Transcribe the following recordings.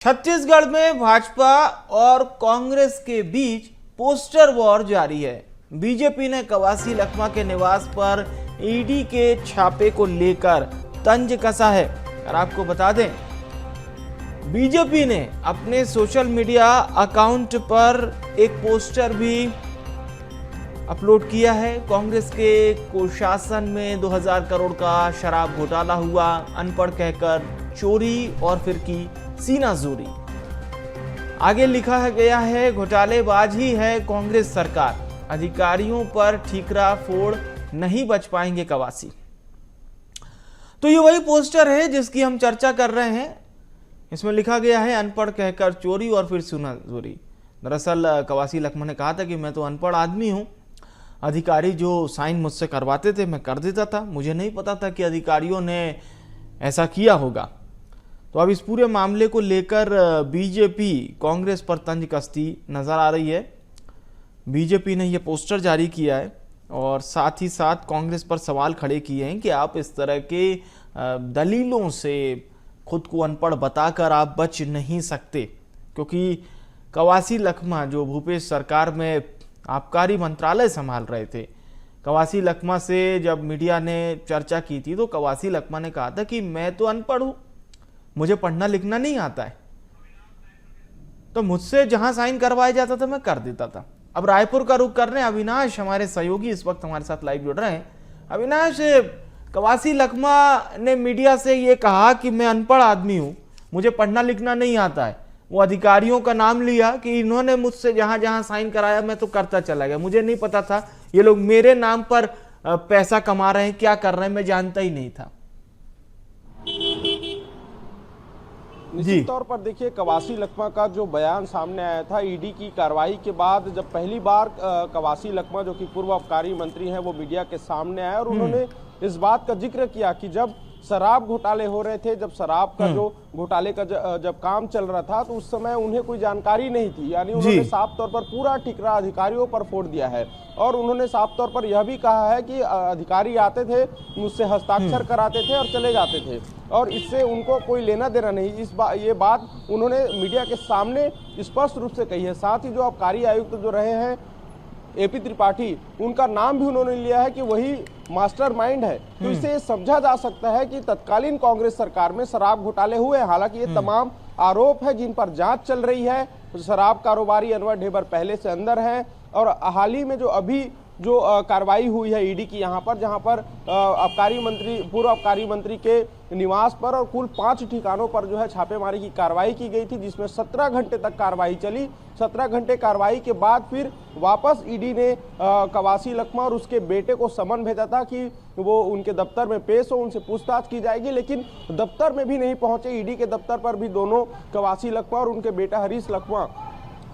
छत्तीसगढ़ में भाजपा और कांग्रेस के बीच पोस्टर वॉर जारी है। बीजेपी ने कवासी लखमा के निवास पर ईडी के छापे को लेकर तंज कसा है। और आपको बता दें, बीजेपी ने अपने सोशल मीडिया अकाउंट पर एक पोस्टर भी अपलोड किया है। कांग्रेस के कुशासन में 2000 करोड़ का शराब घोटाला हुआ, अनपढ़ कहकर चोरी और फिर की सीनाजोरी। आगे लिखा गया है, घोटालेबाज ही है कांग्रेस सरकार, अधिकारियों पर ठीकरा फोड़ नहीं बच पाएंगे कवासी। तो ये वही पोस्टर है जिसकी हम चर्चा कर रहे हैं। इसमें लिखा गया है, अनपढ़ कहकर चोरी और फिर सीनाजोरी। दरअसल कवासी लखमा ने कहा था कि मैं तो अनपढ़ आदमी हूं, अधिकारी जो साइन मुझसे करवाते थे मैं कर देता था, मुझे नहीं पता था कि अधिकारियों ने ऐसा किया होगा। तो अब इस पूरे मामले को लेकर बीजेपी कांग्रेस पर तंज कसती नजर आ रही है। बीजेपी ने यह पोस्टर जारी किया है और साथ ही साथ कांग्रेस पर सवाल खड़े किए हैं कि आप इस तरह के दलीलों से खुद को अनपढ़ बताकर आप बच नहीं सकते, क्योंकि कवासी लखमा जो भूपेश सरकार में आबकारी मंत्रालय संभाल रहे थे, कवासी लखमा से जब मीडिया ने चर्चा की थी तो कवासी लखमा ने कहा था कि मैं तो अनपढ़ हूं, मुझे पढ़ना लिखना नहीं आता है, तो मुझसे जहां साइन करवाया जाता था मैं कर देता था। अब रायपुर का रुख कर रहे हैं अविनाश, हमारे सहयोगी इस वक्त हमारे साथ लाइव जुड़ रहे हैं। अविनाश, कवासी लखमा ने मीडिया से ये कहा कि मैं अनपढ़ आदमी हूं, मुझे पढ़ना लिखना नहीं आता है। वो अधिकारियों का नाम लिया कि इन्होंने मुझसे जहां जहां साइन कराया मैं तो करता चला गया, मुझे नहीं पता था ये लोग मेरे नाम पर पैसा कमा रहे हैं, क्या कर रहे हैं मैं जानता ही नहीं था। निश्चित तौर पर देखिए, कवासी लखमा का जो बयान सामने आया था ईडी की कार्रवाई के बाद, जब पहली बार कवासी लखमा जो कि पूर्व आबकारी मंत्री हैं वो मीडिया के सामने आए और उन्होंने इस बात का जिक्र किया कि जब शराब घोटाले हो रहे थे, जब शराब का जो घोटाले का जब काम चल रहा था तो उस समय उन्हें कोई जानकारी नहीं थी। यानी उन्होंने साफ तौर पर पूरा ठिकरा अधिकारियों पर फोड़ दिया है और उन्होंने साफ तौर पर यह भी कहा है कि अधिकारी आते थे, मुझसे हस्ताक्षर कराते थे और चले जाते थे और इससे उनको कोई लेना देना नहीं। ये बात उन्होंने मीडिया के सामने स्पष्ट रूप से कही है। साथ ही जो आबकारी आयुक्त जो रहे हैं एपी त्रिपाठी, उनका नाम भी उन्होंने लिया है कि वही मास्टरमाइंड है। तो इससे समझा जा सकता है कि तत्कालीन कांग्रेस सरकार में शराब घोटाले हुए। हालांकि ये तमाम आरोप है जिन पर जांच चल रही है। शराब कारोबारी अनवर ढेबर पहले से अंदर है और हाल ही में जो अभी जो कार्रवाई हुई है ईडी की यहाँ पर, जहाँ पर पूर्व आबकारी मंत्री के निवास पर और कुल 5 ठिकानों पर जो है छापेमारी की कार्रवाई की गई थी, जिसमें 17 घंटे तक कार्रवाई चली। 17 घंटे कार्रवाई के बाद फिर वापस ईडी ने कवासी लखमा और उसके बेटे को समन भेजा था कि वो उनके दफ्तर में पेश हो, उनसे पूछताछ की जाएगी। लेकिन दफ्तर में भी नहीं पहुंचे। ईडी के दफ्तर पर भी दोनों, कवासी लखमा और उनके बेटा हरीश लखमा,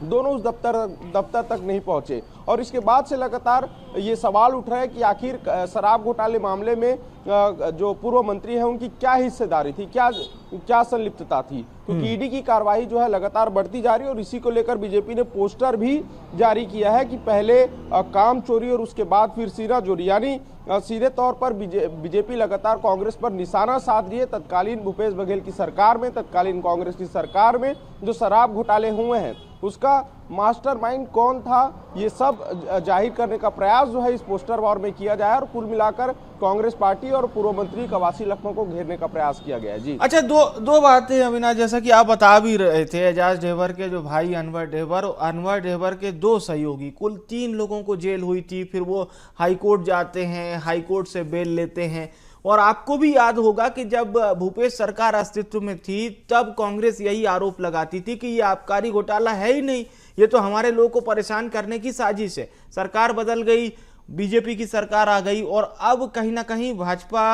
दोनों उस दफ्तर तक नहीं पहुंचे। और इसके बाद से लगातार ये सवाल उठ रहा है कि आखिर शराब घोटाले मामले में जो पूर्व मंत्री हैं उनकी क्या हिस्सेदारी थी, क्या संलिप्तता थी, क्योंकि ईडी की कार्रवाई जो है लगातार बढ़ती जा रही है। और इसी को लेकर बीजेपी ने पोस्टर भी जारी किया है कि पहले काम चोरी और उसके बाद फिर सीनाजोरी। यानी सीधे तौर पर बीजेपी लगातार कांग्रेस पर निशाना साध रही है। तत्कालीन भूपेश बघेल की सरकार में, तत्कालीन कांग्रेस की सरकार में जो शराब घोटाले हुए हैं उसका मास्टरमाइंड कौन था, ये सब जाहिर करने का प्रयास जो है इस पोस्टर वॉर में किया जाए और कुल मिलाकर कांग्रेस पार्टी और पूर्व मंत्री कवासी लखमा को घेरने का प्रयास किया गया है। जी अच्छा, दो बातें अविनाश, जैसा कि आप बता भी रहे थे, एजाज ढेबर के जो भाई अनवर ढेबर के 2 सहयोगी, कुल 3 लोगों को जेल हुई थी। फिर वो हाईकोर्ट जाते हैं, हाईकोर्ट से बेल लेते हैं। और आपको भी याद होगा कि जब भूपेश सरकार अस्तित्व में थी तब कांग्रेस यही आरोप लगाती थी कि ये आबकारी घोटाला है ही नहीं, ये तो हमारे लोगों को परेशान करने की साजिश है। सरकार बदल गई, बीजेपी की सरकार आ गई और अब कहीं ना कहीं भाजपा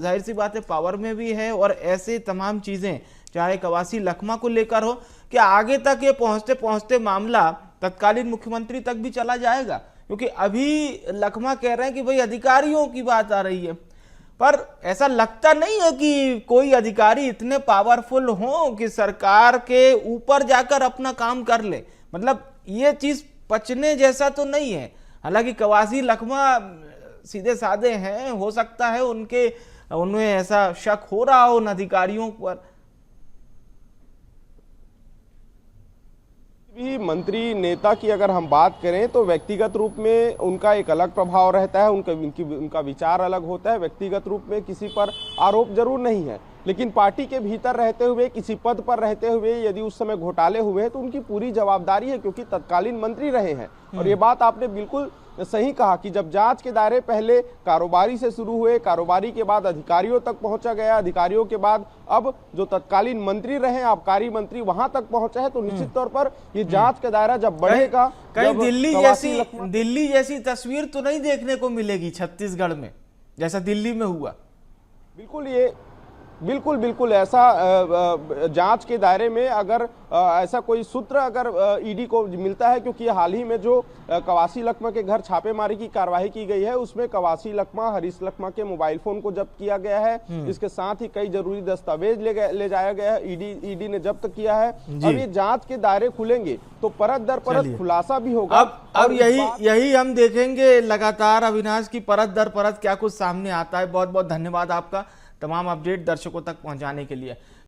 जाहिर सी बात है पावर में भी है। और ऐसे तमाम चीजें, चाहे कवासी लखमा को लेकर हो, कि आगे तक ये पहुंचते पहुंचते मामला तत्कालीन मुख्यमंत्री तक भी चला जाएगा। क्योंकि अभी लखमा कह रहे हैं कि भाई अधिकारियों की बात आ रही है, पर ऐसा लगता नहीं है कि कोई अधिकारी इतने पावरफुल हो कि सरकार के ऊपर जाकर अपना काम कर ले। मतलब ये चीज पचने जैसा तो नहीं है। हालांकि कवासी लखमा सीधे साधे हैं, हो सकता है उनमें ऐसा शक हो रहा हो उन अधिकारियों पर। कि मंत्री नेता की अगर हम बात करें तो व्यक्तिगत रूप में उनका एक अलग प्रभाव रहता है, उनका विचार अलग होता है। व्यक्तिगत रूप में किसी पर आरोप जरूर नहीं है, लेकिन पार्टी के भीतर रहते हुए, किसी पद पर रहते हुए यदि उस समय घोटाले हुए तो उनकी पूरी जवाबदारी है, क्योंकि तत्कालीन मंत्री रहे हैं। और ये बात आपने बिल्कुल सही कहा कि जब जांच के दायरे पहले कारोबारी से शुरू हुए, कारोबारी के बाद अधिकारियों तक पहुंचा गया, अधिकारियों के बाद अब जो तत्कालीन मंत्री रहे, आबकारी मंत्री, वहां तक पहुंचा है, तो निश्चित तौर पर ये जांच का दायरा जब बढ़ेगा, कहीं दिल्ली जैसी तस्वीर तो नहीं देखने को मिलेगी छत्तीसगढ़ में, जैसा दिल्ली में हुआ। बिल्कुल ऐसा जांच के दायरे में अगर ऐसा कोई सूत्र अगर ईडी को मिलता है, क्योंकि हाल ही में जो कवासी लखमा के घर छापेमारी की कार्रवाई की गई है, उसमें कवासी लखमा, हरीश लखमा के मोबाइल फोन को जब्त किया गया है। इसके साथ ही कई जरूरी दस्तावेज ले जाया गया है, ईडी ने जब्त किया है। अब ये जांच के दायरे खुलेंगे तो परत दर परत खुलासा भी होगा। अब यही हम देखेंगे लगातार अविनाश की परत दर परत क्या कुछ सामने आता है। बहुत बहुत धन्यवाद आपका तमाम अपडेट दर्शकों तक पहुंचाने के लिए।